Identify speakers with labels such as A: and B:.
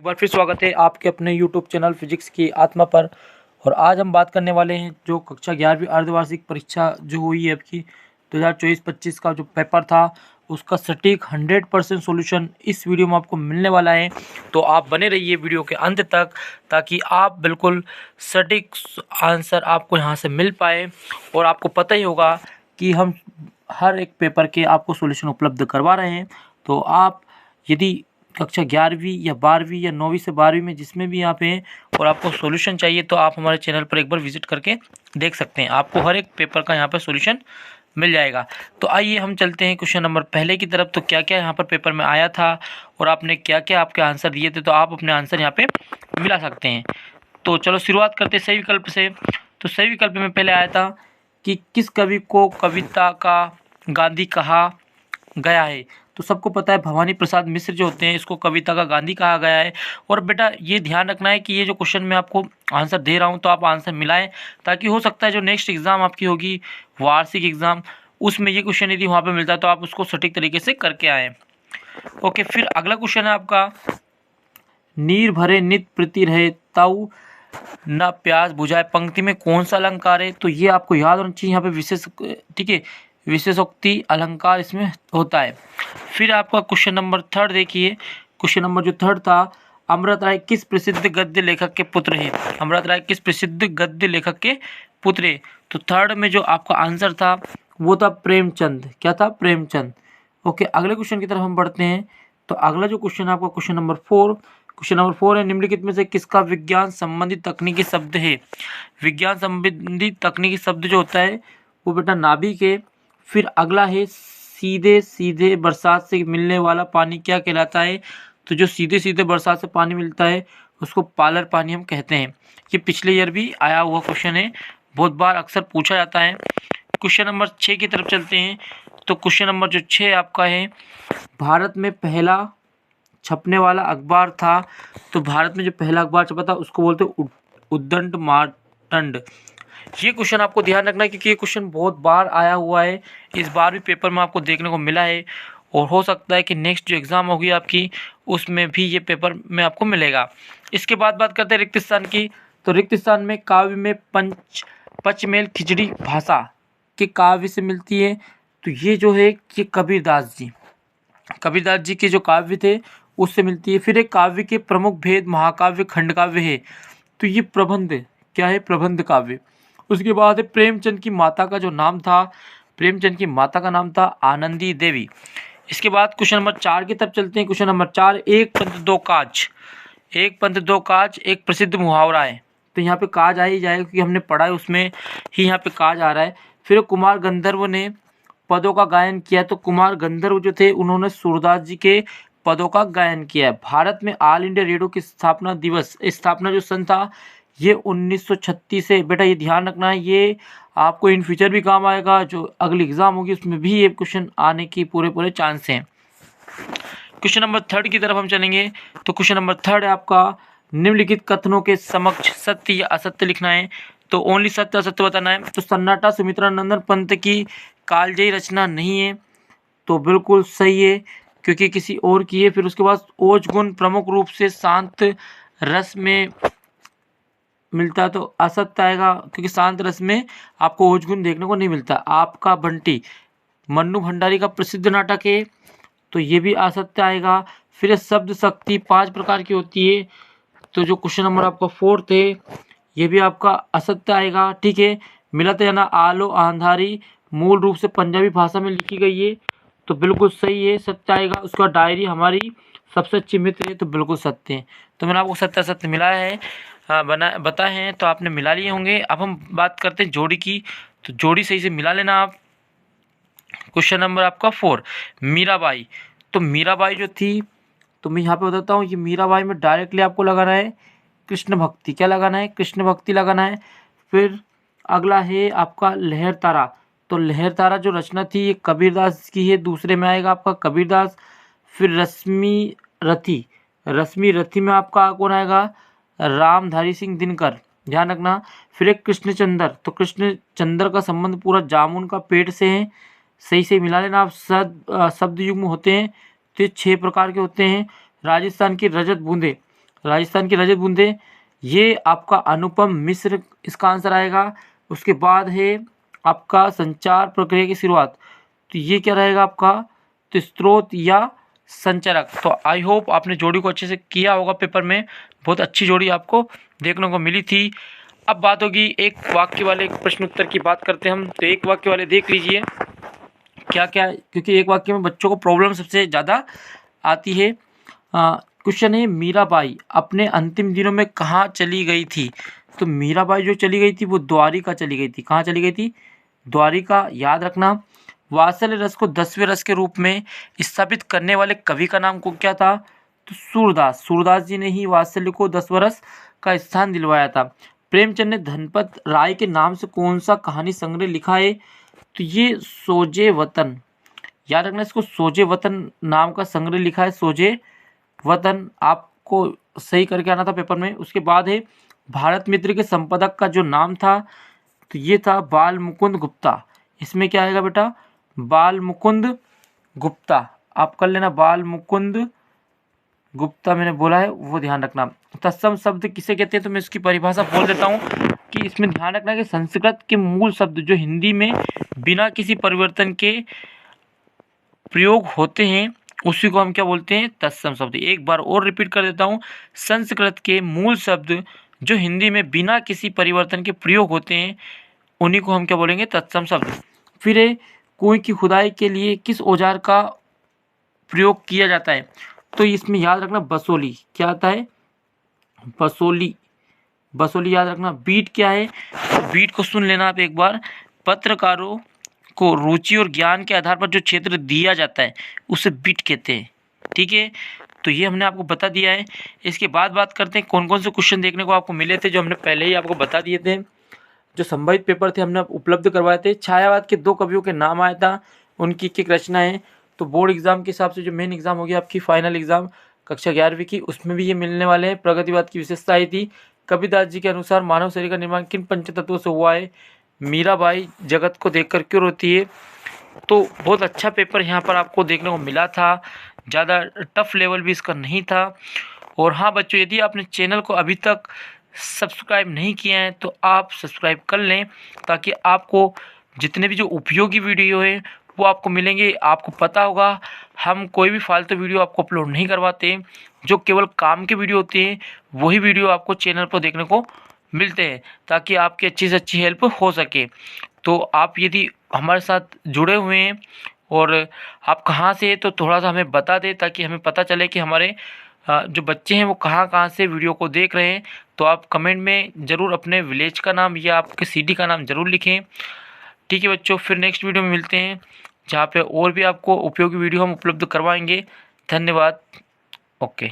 A: एक बार फिर स्वागत है आपके अपने YouTube चैनल फिजिक्स की आत्मा पर। और आज हम बात करने वाले हैं जो कक्षा 11वीं अर्धवार्षिक परीक्षा जो हुई है आपकी 2024-25 का जो पेपर था उसका सटीक 100% सॉल्यूशन इस वीडियो में आपको मिलने वाला है। तो आप बने रहिए वीडियो के अंत तक ताकि आप बिल्कुल सटीक आंसर आपको यहाँ से मिल पाए। और आपको पता ही होगा कि हम हर एक पेपर के आपको सॉल्यूशन उपलब्ध करवा रहे हैं। तो आप यदि कक्षा 11वीं या 12वीं या 9वीं से 12वीं में जिसमें भी यहाँ पे हैं और आपको सॉल्यूशन चाहिए तो आप हमारे चैनल पर एक बार विजिट करके देख सकते हैं। आपको हर एक पेपर का यहाँ पर सॉल्यूशन मिल जाएगा। तो आइए हम चलते हैं क्वेश्चन नंबर पहले की तरफ। तो क्या क्या यहाँ पर पेपर में आया था और आपने क्या क्या आपके आंसर दिए थे, तो आप अपने आंसर यहाँ पे मिला सकते हैं। तो चलो शुरुआत करते हैं सही विकल्प से। तो सही विकल्प में पहले आया था कि किस कवि को कविता का गांधी कहा गया है। तो सबको पता है भवानी प्रसाद मिश्र जो होते हैं इसको कविता का गांधी कहा गया है। और बेटा ये ध्यान रखना है कि ये जो क्वेश्चन मैं आपको आंसर दे रहा हूँ तो आप आंसर मिलाएं, ताकि हो सकता है जो नेक्स्ट एग्ज़ाम आपकी होगी वार्षिक एग्ज़ाम उसमें ये क्वेश्चन यदि वहाँ पे मिलता है तो आप उसको सटीक तरीके से करके आएँ। ओके, फिर अगला क्वेश्चन है आपका, नीर भरे नित प्रीति रहे ताऊ न प्यास बुझाए, पंक्ति में कौन सा अलंकार है। तो ये आपको याद होना चाहिए, यहाँ पे विशेष ठीक है विशेषोक्ति अलंकार इसमें होता है। फिर आपका क्वेश्चन नंबर थर्ड देखिए। क्वेश्चन नंबर जो थर्ड था, अमृत राय किस प्रसिद्ध गद्य लेखक के पुत्र हैं। अमृत राय किस प्रसिद्ध गद्य लेखक के पुत्र हैं। तो थर्ड में जो आपका आंसर था वो था प्रेमचंद। क्या था? प्रेमचंद। ओके, अगले क्वेश्चन की तरफ हम बढ़ते हैं। तो अगला जो क्वेश्चन है आपका क्वेश्चन नंबर फोर है, निम्नलिखित में से किसका विज्ञान संबंधित तकनीकी शब्द है। विज्ञान संबंधित तकनीकी शब्द जो होता है वो बेटा नाभिक है। फिर अगला है सीधे सीधे बरसात से मिलने वाला पानी क्या कहलाता है। तो जो सीधे सीधे बरसात से पानी मिलता है उसको पालर पानी हम कहते हैं। ये पिछले ईयर भी आया हुआ क्वेश्चन है, बहुत बार अक्सर पूछा जाता है। क्वेश्चन नंबर 6 की तरफ चलते हैं। तो क्वेश्चन नंबर जो 6 आपका है, भारत में पहला छपने वाला अखबार था। तो भारत में जो पहला अखबार छपा था उसको बोलते उद्दंड मार्तंड। ये क्वेश्चन आपको ध्यान रखना है क्योंकि ये क्वेश्चन बहुत बार आया हुआ है, इस बार भी पेपर में आपको देखने को मिला है। और हो सकता है कि नेक्स्ट जो एग्ज़ाम होगी आपकी उसमें भी ये पेपर में आपको मिलेगा। इसके बाद बात करते हैं रिक्त स्थान की। तो रिक्त स्थान में काव्य में पचमेल खिचड़ी भाषा के काव्य से मिलती है। तो ये जो है कि कबीरदास जी के जो काव्य थे उससे मिलती है। फिर एक काव्य के प्रमुख भेद महाकाव्य खंड काव्य है। तो ये प्रबंध क्या है? प्रबंध काव्य। उसके बाद है प्रेमचंद की माता का जो नाम था, प्रेमचंद की माता का नाम था आनंदी देवी। इसके बाद क्वेश्चन नंबर 4 की तरफ चलते हैं। क्वेश्चन नंबर 4, एक पंथ दो काज। एक पंथ दो काज एक प्रसिद्ध मुहावरा है। तो यहाँ पे काज आ ही जाएगा क्योंकि हमने पढ़ा है उसमें ही यहाँ पे काज आ रहा है। फिर कुमार गंधर्व ने पदों का गायन किया। तो कुमार गंधर्व जो थे उन्होंने सूरदास जी के पदों का गायन किया है। भारत में ऑल इंडिया रेडियो की स्थापना जो सन था ये 1936 से। बेटा ये ध्यान रखना है, ये आपको इन फ्यूचर भी काम आएगा। जो अगली एग्जाम होगी उसमें भी ये क्वेश्चन आने की पूरे चांस हैं। क्वेश्चन नंबर 3 की तरफ हम चलेंगे। तो क्वेश्चन नंबर 3 है आपका, निम्नलिखित कथनों के समक्ष सत्य या असत्य लिखना है। तो ओनली सत्य असत्य बताना है। तो सन्नाटा सुमित्रा नंदन पंत की कालजयी रचना नहीं है। तो बिल्कुल सही है क्योंकि किसी और की है। फिर उसके बाद ओज गुण प्रमुख रूप से शांत रस में मिलता है। तो असत्य आएगा क्योंकि शांत रस में आपको ओज गुण देखने को नहीं मिलता। आपका बंटी मन्नू भंडारी का प्रसिद्ध नाटक है। तो ये भी असत्य आएगा। फिर शब्द शक्ति 5 प्रकार की होती है। तो जो क्वेश्चन नंबर आपका 4 है ये भी आपका असत्य आएगा। ठीक है, मिलत या ना आलो आंधारी मूल रूप से पंजाबी भाषा में लिखी गई है। तो बिल्कुल सही है, सत्य आएगा। उसका डायरी हमारी सबसे अच्छी मित्र है। तो बिल्कुल सत्य है। तो मैंने आपको सत्य असत्य मिलाया है, बताए हैं तो आपने मिला लिए होंगे। अब हम बात करते हैं जोड़ी की। तो जोड़ी सही से मिला लेना आप। क्वेश्चन नंबर आपका 4, मीराबाई। तो मीराबाई जो थी, तो मैं यहाँ पे बताता हूँ, ये मीराबाई में डायरेक्टली आपको लगाना है कृष्ण भक्ति। क्या लगाना है? कृष्ण भक्ति लगाना है। फिर अगला है आपका लहर तारा। तो लहर तारा जो रचना थी ये कबीरदास की है, दूसरे में आएगा आपका कबीरदास। फिर रश्मि रथी में आपका कौन आएगा? रामधारी सिंह दिनकर, ध्यान रखना। फिर एक कृष्णचंद्र। तो कृष्णचंद्र का संबंध पूरा जामुन का पेड़ से है। सही से मिला लेना आप। शब्द युग्म होते हैं तो 6 प्रकार के होते हैं। राजस्थान की रजत बूंदे। राजस्थान की रजत बूंदें, ये आपका अनुपम मिश्र इसका आंसर आएगा। उसके बाद है आपका संचार प्रक्रिया की शुरुआत, तो ये क्या रहेगा आपका, तो स्रोत या संचरक। तो आई होप आपने जोड़ी को अच्छे से किया होगा पेपर में, बहुत अच्छी जोड़ी आपको देखने को मिली थी। अब बात होगी एक वाक्य वाले प्रश्न उत्तर की। बात करते हैं हम, तो एक वाक्य वाले देख लीजिए क्या क्या, क्योंकि एक वाक्य में बच्चों को प्रॉब्लम सबसे ज़्यादा आती है। क्वेश्चन है, मीराबाई अपने अंतिम दिनों में कहाँ चली गई थी। तो मीराबाई जो चली गई थी वो द्वारिका चली गई थी। कहाँ चली गई थी, द्वारिका, याद रखना। वात्सल्य रस को 10वें रस के रूप में स्थापित करने वाले कवि का नाम को क्या था, तो सूरदास। सूरदास जी ने ही वात्सल्य को 10वां रस का स्थान दिलवाया था। प्रेमचंद ने धनपत राय के नाम से कौन सा कहानी संग्रह लिखा है, तो ये सोजे वतन, याद रखना इसको, सोजे वतन नाम का संग्रह लिखा है, सोजे वतन। आपको सही करके आना था पेपर में। उसके बाद है भारत मित्र के संपादक का जो नाम था, तो ये था बाल मुकुंद गुप्ता। इसमें क्या आएगा बेटा, बाल मुकुंद गुप्ता। आप कर लेना, बाल मुकुंद गुप्ता मैंने बोला है, वो ध्यान रखना। तत्सम शब्द किसे कहते हैं, तो मैं इसकी परिभाषा बोल देता हूँ कि इसमें ध्यान रखना कि संस्कृत के मूल शब्द जो हिंदी में बिना किसी परिवर्तन के प्रयोग होते हैं उसी को हम क्या बोलते हैं, तत्सम शब्द। एक बार और रिपीट कर देता हूँ, संस्कृत के मूल शब्द जो हिंदी में बिना किसी परिवर्तन के प्रयोग होते हैं उन्हीं को हम क्या बोलेंगे, तत्सम शब्द। फिर है, कुएं की खुदाई के लिए किस औजार का प्रयोग किया जाता है, तो इसमें याद रखना बसोली। क्या आता है, बसोली, बसोली याद रखना। बीट क्या है, तो बीट को सुन लेना आप एक बार। पत्रकारों को रुचि और ज्ञान के आधार पर जो क्षेत्र दिया जाता है उसे बीट कहते हैं। ठीक है, तो ये हमने आपको बता दिया है। इसके बाद बात करते हैं कौन कौन से क्वेश्चन देखने को आपको मिले थे, जो हमने पहले ही आपको बता दिए थे। जो संभावित पेपर थे हमने उपलब्ध करवाए थे। छायावाद के 2 कवियों के नाम आया था, उनकी एक रचना है। तो बोर्ड एग्जाम के हिसाब से जो मेन एग्जाम हो गया आपकी फाइनल एग्जाम कक्षा 11वीं की, उसमें भी ये मिलने वाले हैं। प्रगतिवाद की विशेषता आई थी। कबीरदास जी के अनुसार मानव शरीर का निर्माण किन पंचतत्वों से हुआ है। मीराबाई जगत को देखकर क्यों रोती है। तो बहुत अच्छा पेपर यहाँ पर आपको देखने को मिला था, ज़्यादा टफ लेवल भी इसका नहीं था। और हाँ बच्चों, यदि आपने चैनल को अभी तक सब्सक्राइब नहीं किया है तो आप सब्सक्राइब कर लें, ताकि आपको जितने भी जो उपयोगी वीडियो है वो आपको मिलेंगे। आपको पता होगा हम कोई भी फालतू वीडियो आपको अपलोड नहीं करवाते, जो केवल काम के वीडियो होते हैं वही वीडियो आपको चैनल पर देखने को मिलते हैं, ताकि आपकी अच्छी से अच्छी हेल्प हो सके। तो आप यदि हमारे साथ जुड़े हुए हैं और आप कहाँ से हैं तो थोड़ा सा हमें बता दें, ताकि हमें पता चले कि हमारे जो बच्चे हैं वो कहाँ कहाँ से वीडियो को देख रहे हैं। तो आप कमेंट में ज़रूर अपने विलेज का नाम या आपके सिटी का नाम ज़रूर लिखें। ठीक है बच्चों, फिर नेक्स्ट वीडियो में मिलते हैं, जहाँ पे और भी आपको उपयोगी वीडियो हम उपलब्ध करवाएंगे। धन्यवाद। ओके।